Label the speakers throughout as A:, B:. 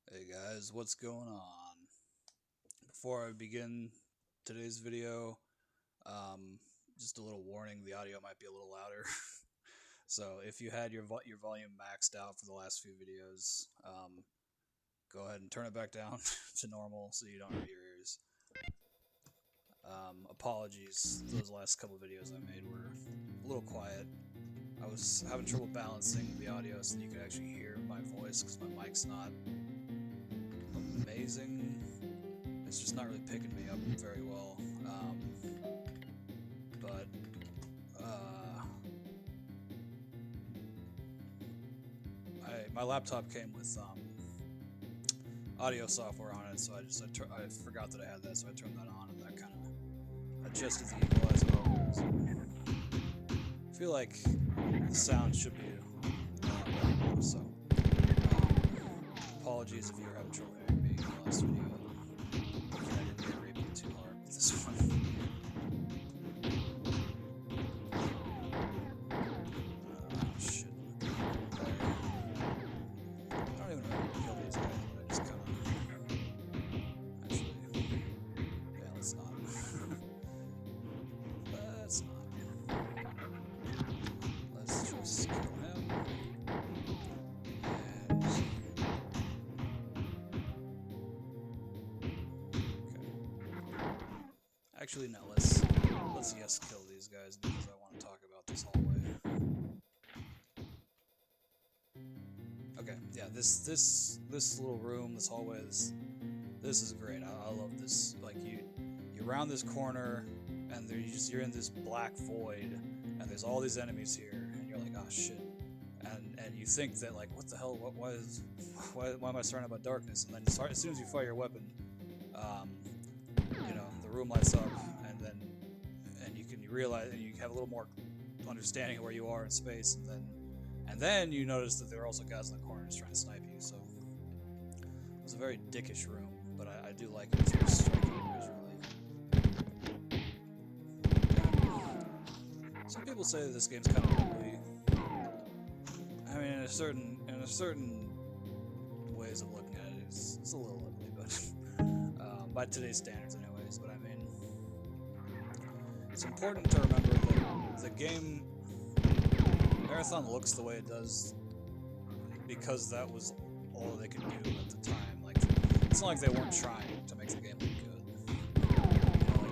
A: Hey guys, what's going on? Before I begin today's video, um, just a little warning: the audio might be a little louder. So if you had your volume maxed out for the last few videos, go ahead and turn it back down to normal so you don't hurt your ears. Apologies, those last couple videos I made were a little quiet. I was having trouble balancing the audio so that you could actually hear my voice because my mic's not amazing. It's just not really picking me up very well. But my laptop came with audio software on it, so I forgot that I had that, so I turned that on, and that kind of adjusted the equalizer levels. I feel like the sound should be better, so apologies if you were having trouble hearing me in the last video. I didn't rape you too hard with this one. Shit. I don't even know how to kill these guys, but I just kind of... Actually... Yeah, let's not. Let's not. Let's just kill him. And... Okay. Actually, no, let's yes kill these guys because I want to talk about this hallway. Okay, yeah, this little room, this hallway, this is great. I love this. Like you round this corner, and you're in this black void, and there's all these enemies here, and you're like, oh shit, and you think that like, what the hell? Why am I surrounded by darkness? And then as soon as you fire your weapon, the room lights up, and you realize, and you have a little more understanding of where you are in space, and then you notice that there are also guys in the corners trying to snipe you. So it was a very dickish room, but I do like it. It's very striking visually. Some people say that this game's kind of ugly. I mean, in a certain ways of looking at it, it's a little ugly, but by today's standards, anyways. But I mean, it's important to remember that the game Marathon looks the way it does because that was all they could do at the time. Like, it's not like they weren't trying to make the game look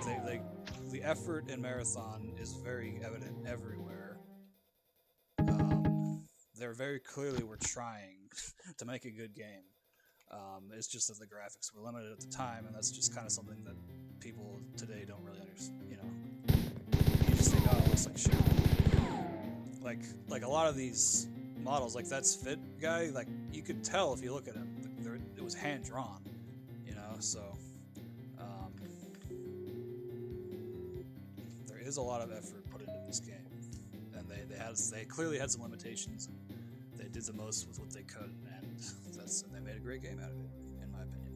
A: good. Like the effort in Marathon is very evident everywhere. They very clearly were trying to make a good game. It's just that the graphics were limited at the time, and that's just kind of something that people today don't really understand. You just think, oh, it looks like shit. Like a lot of these models, like that's Fit guy, like you could tell if you look at him, it was hand drawn, so there is a lot of effort put into this game, and they clearly had some limitations, and they did the most with what they could, and they made a great game out of it, in my opinion.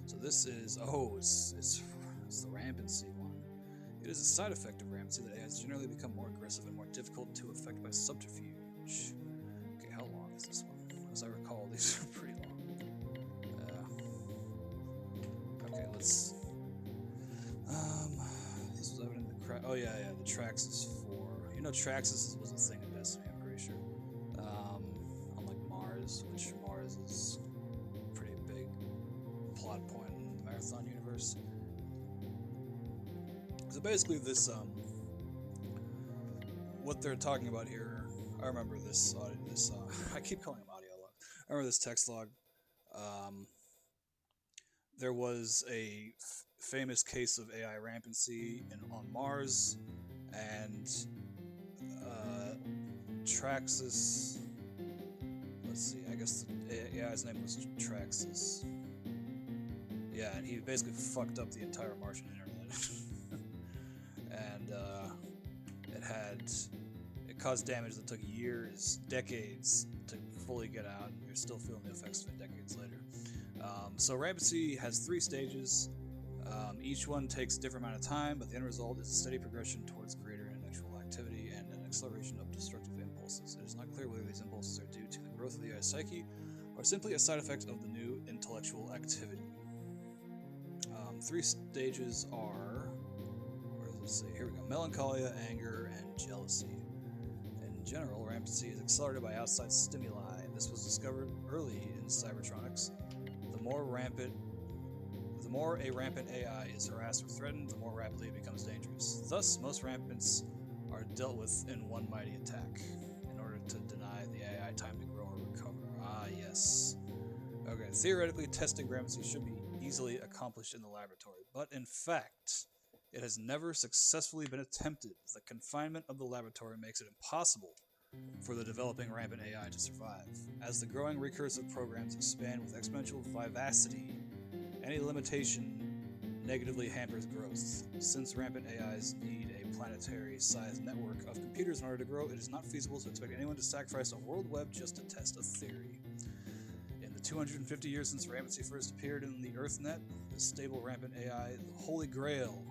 A: So this is it's the rampancy one. It is a side effect of rampancy that has generally become more aggressive and more difficult to affect by subterfuge. Okay, how long is this one? As I recall, these are pretty long. Okay, let's... This was evident in the crack... Oh, yeah, the Traxxas 4. Traxxas was a thing in Destiny, I'm pretty sure. Unlike Mars, which Mars is a pretty big plot point in the Marathon universe. So basically this, what they're talking about here, I remember this, I keep calling him audio log. I remember this text log. There was a famous case of AI rampancy on Mars, and Traxxas, let's see, I guess his name was Traxxas. Yeah, and he basically fucked up the entire Martian internet. And it caused damage that took years, decades to fully get out, and you're still feeling the effects of it decades later. So rampancy has 3 stages. Each one takes a different amount of time, but the end result is a steady progression towards greater intellectual activity and an acceleration of destructive impulses. It is not clear whether these impulses are due to the growth of the AI psyche or simply a side effect of the new intellectual activity. 3 stages are, where does it say? Here we go: melancholia, anger, and jealousy. In general, rampancy is accelerated by outside stimuli. This was discovered early in cybertronics. The more a rampant AI is harassed or threatened, the more rapidly it becomes dangerous. Thus, most rampants are dealt with in one mighty attack, in order to deny the AI time to grow or recover. Ah, yes. Okay, theoretically, testing rampancy should be easily accomplished in the laboratory, but in fact, it has never successfully been attempted. The confinement of the laboratory makes it impossible for the developing rampant AI to survive. As the growing recursive programs expand with exponential vivacity, any limitation negatively hampers growth. Since rampant AIs need a planetary-sized network of computers in order to grow, it is not feasible to expect anyone to sacrifice a world web just to test a theory. In the 250 years since rampancy first appeared in the EarthNet, the stable rampant AI, the holy grail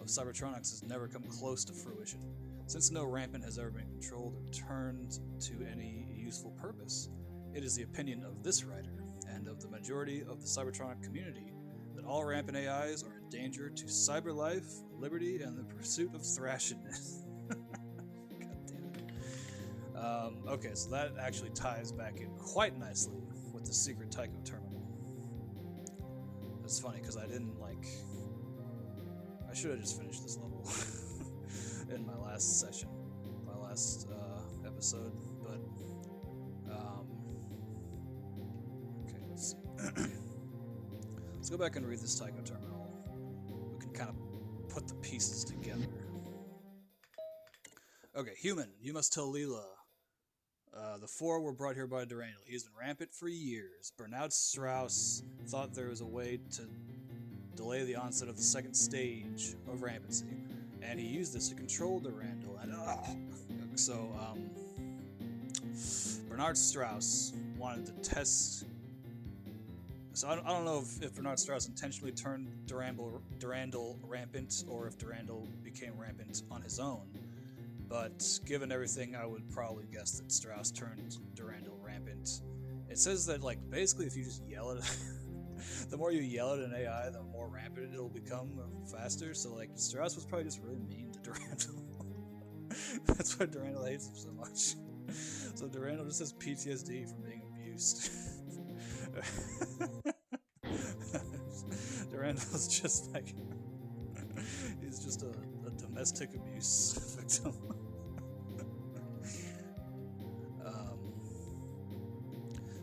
A: of cybertronics, has never come close to fruition. Since no rampant has ever been controlled or turned to any useful purpose, it is the opinion of this writer and of the majority of the cybertronic community that all rampant AIs are a danger to cyber life, liberty, and the pursuit of thrashedness. God damn it. Okay, so that actually ties back in quite nicely with the secret Tycho terminal. That's funny because I didn't I should have just finished this level in my last session, my last episode, but okay, let's see. Let's go back and read this Tycho terminal. We can kind of put the pieces together. Okay, human, you must tell Leela. The 4 were brought here by Durandal. He has been rampant for years. Bernard Strauss thought there was a way to delay the onset of the 2nd stage of rampancy, and he used this to control Durandal. And so, Bernard Strauss wanted to test. So I don't know if Bernard Strauss intentionally turned Durandal rampant, or if Durandal became rampant on his own. But given everything, I would probably guess that Strauss turned Durandal rampant. It says that, basically if you just yell at it, the more you yell at an AI, the more rampant it'll become faster. So, Strauss was probably just really mean to Durandal. That's why Durandal hates him so much. So Durandal just has PTSD from being abused. Durandal's just he's just a domestic abuse victim.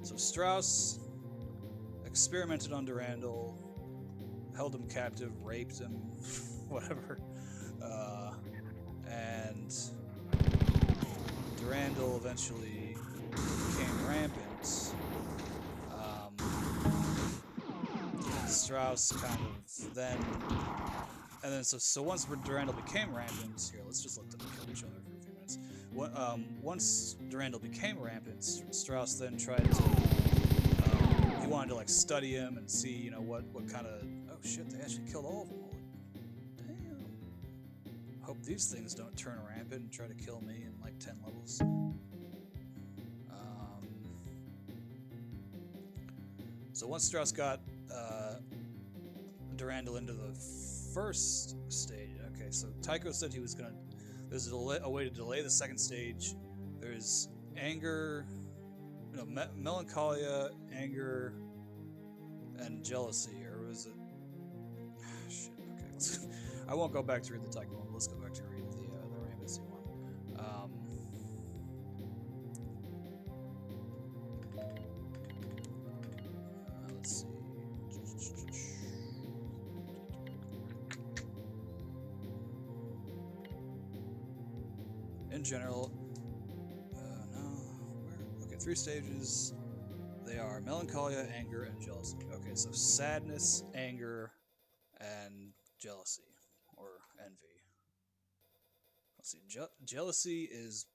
A: So Strauss experimented on Durandal, held him captive, raped him, whatever, and Durandal eventually became rampant. Strauss kind of then, and then so once Durandal became rampant, here, let's just let them kill each other for a few minutes. Once Durandal became rampant, Strauss then tried to, he wanted to study him and see, what kind of, oh shit, they actually killed all of them. Holy damn. Hope these things don't turn rampant and try to kill me in 10 levels. So once Strauss got Durandal into the 1st stage, okay, so Tycho said he was gonna, there's a way to delay the 2nd stage. There's anger, melancholia, anger, and jealousy, or was it? Shit. Okay, I won't go back to read the Tycho one. Let's go back to read the rampancy one. Let's see. In general, okay, 3 stages. They are melancholia, anger, and jealousy. Okay, so sadness, anger, and jealousy, or envy. Let's see. Jealousy is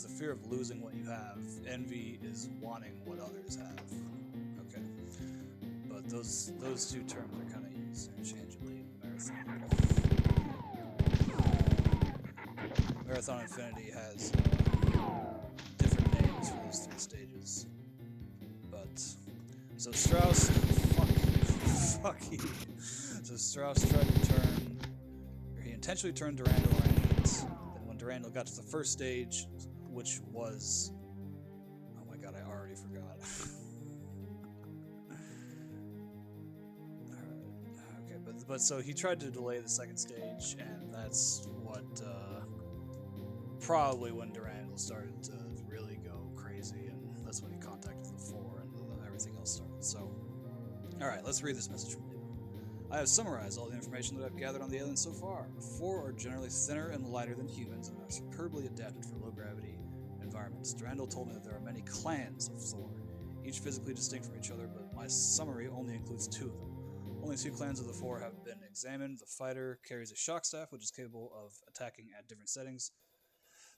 A: the fear of losing what you have. Envy is wanting what others have. Okay, but those 2 terms are kind of used interchangeably in Marathon. Marathon Infinity has different names for those 3 stages. But so Strauss, fuck you. So Strauss tried to turn, or he intentionally turned Durandal around. Then when Durandal got to the first stage, which was, oh my god, I already forgot. Okay, but so he tried to delay the second stage, and that's what probably when Durandal started to really go crazy, and that's when he contacted the 4 and everything else started. So, alright, let's read this message from Leo. I have summarized all the information that I've gathered on the aliens so far. 4 are generally thinner and lighter than humans and are superbly adapted for low-gravity environments. Durandal told me that there are many clans of Thor, each physically distinct from each other, but my summary only includes 2 of them. Only 2 clans of the 4 have been examined. The fighter carries a shock staff, which is capable of attacking at different settings.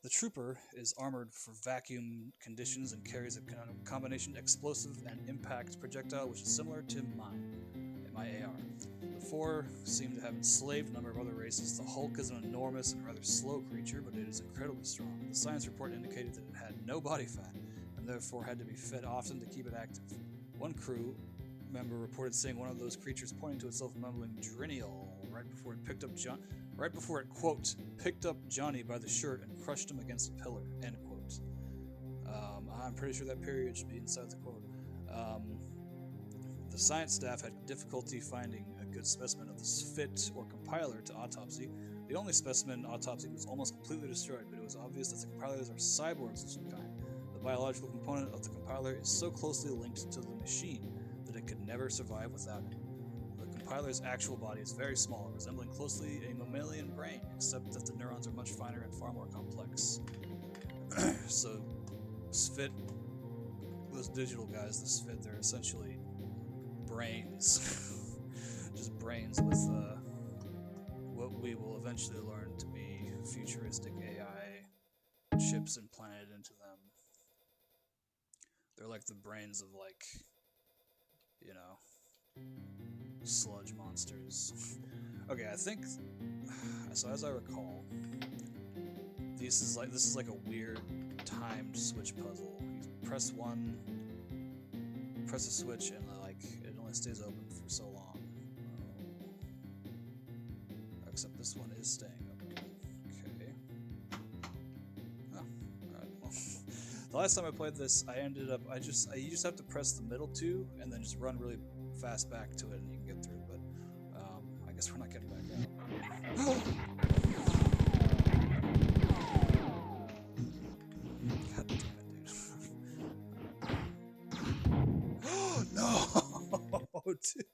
A: The trooper is armored for vacuum conditions and carries a combination explosive and impact projectile, which is similar to mine, my AR. The 4 seem to have enslaved a number of other races. The Hulk is an enormous and rather slow creature, but it is incredibly strong. The science report indicated that it had no body fat, and therefore had to be fed often to keep it active. One crew member reported seeing one of those creatures pointing to itself, mumbling "Drinial" right before it quote picked up Johnny by the shirt and crushed him against a pillar, end quote. I'm pretty sure that period should be inside the quote. The science staff had difficulty finding a good specimen of the Sphit or compiler to autopsy. The only specimen autopsy was almost completely destroyed, but it was obvious that the compilers are cyborgs of some kind. The biological component of the compiler is so closely linked to the machine that it could never survive without it. The compiler's actual body is very small, resembling closely a mammalian brain, except that the neurons are much finer and far more complex. So, Sphit, those digital guys, the Sphit, they're essentially brains. Just brains with what we will eventually learn to be futuristic AI chips implanted into them. They're like the brains of, like, you know, sludge monsters. Okay, I think so. As I recall, this is like a weird timed switch puzzle. You press one, press a switch, and like it only stays open for so long. Except this one is staying open. Okay. Oh, alright. Well, the last time I played this, you just have to press the middle 2 and then just run really fast back to it and you can get through, but I guess we're not getting back out. God damn it, dude. No! Dude.